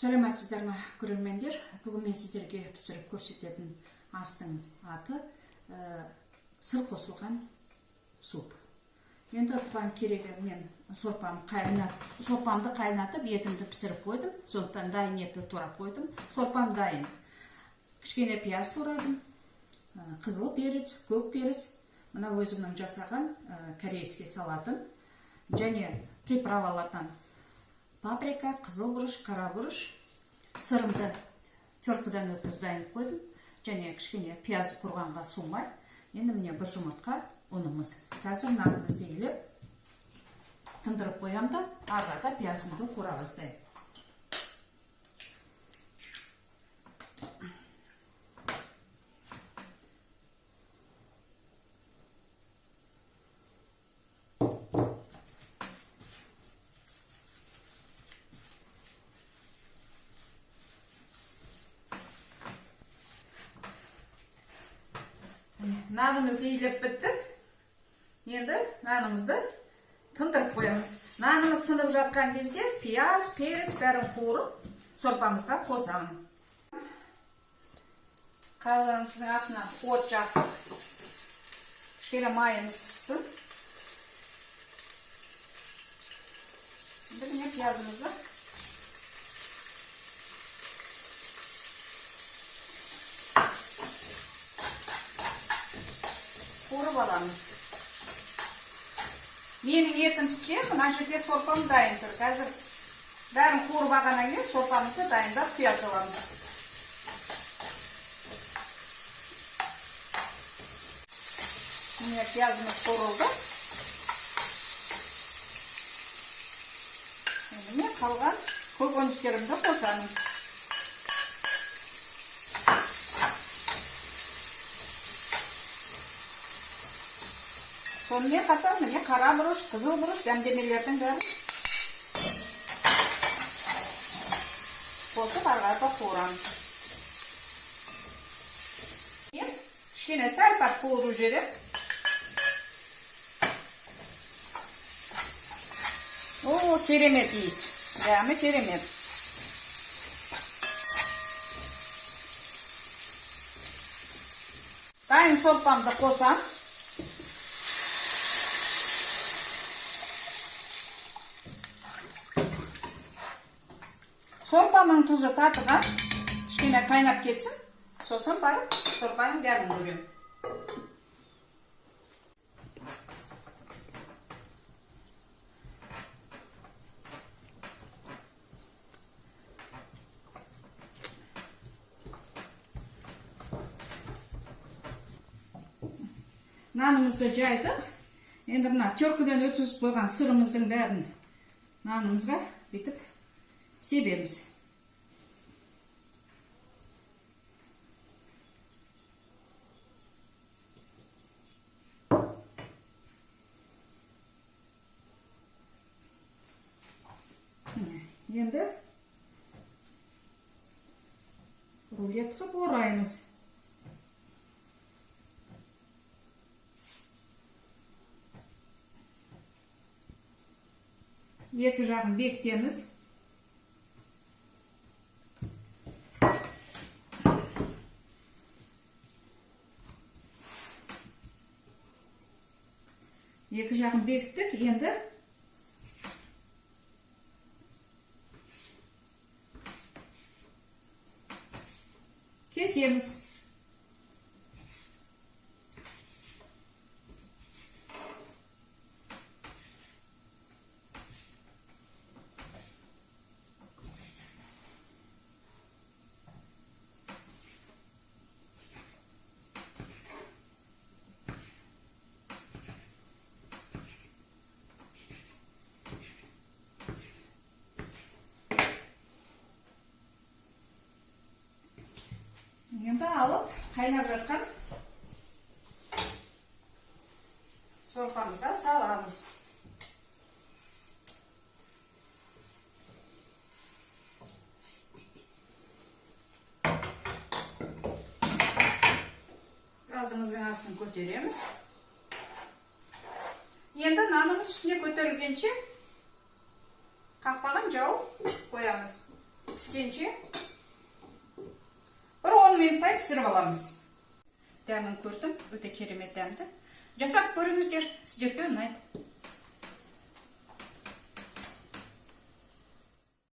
Саламатсыздар ма, көрермендер? Бүгін мен сіздерге пісіріп көрсететін астың аты сыр қосылған суп. Енді бұған керегі мен сорпамды қайнатып, етімді пісіріп қойдым. Сондықтан дайын етті турап қойдым. Сорпам дайын. Кішкене пияз турадым, қызыл перец, көк перец, мына өзімнің жасаған корейский салатым, және приправалардан паприка, қызыл бұрыш, қара бұрыш, сырымды теркіден өткізіп дайын қойдым, және кішкене пиязды құрғанға сумай. Енді міне бір жұмыртқа, ұнымыз. Қазір нанымызды елеп тындырып қоям да, арғада пиязымды қуыра бастайым. Нанымызды елеп біттік. Енді нанымызды тындырып қоямыз. Нанымыз сынып жатқан кезде пияз, перец бәрін қуырып, сорпамызға қосамын. Қазанымыздың астына от жақтық. Кішкене майымыз сынсын. Енді міне пиязымызды қуырып аламыз. Менің етім піскен, мына жерде сорпам дайын тұр. Қазір бәрін қуырып алғаннан кейін сорпамызды дайындап құя саламыз. Міне пиязымыз қуырылды. Міне қалған көкөністерімді қосамын. Сонымен қатар міне қара бұрыш, қызыл бұрыш дәмдемелердің бәрін қосып арғада қуырамыз. Кішкене сәл-пәл қуыру жіберем. О, керемет иіс. Дәмі керемет. Дайын сорпамды қосам. Сорпамның тұзы татыға кішкене қайнап кетсін, сосын барып сорпаның дәмін көрем. Нанымызды жайдық. Енді мына теркіден өткізіп қойған сырымыздың бәрін нанымызға бітіп себеміз. Енді рулет қып ораймыз. Екі жағын бекітеміз. Екі жағын бекіттік, енді кесеміз. Енді алып, қайнап жатқан сорпамызға саламыз. Газымыздың астын көтереміз. Енді нанымыз үстіне көтерілгенше қақпағын жауып қоямыз. Pişкенше bir 10 minutтай pişirip alamыз. Dәмін көрдім, өте керемет дәмді. Жасап көріңіздер, сіздерге ұнайды.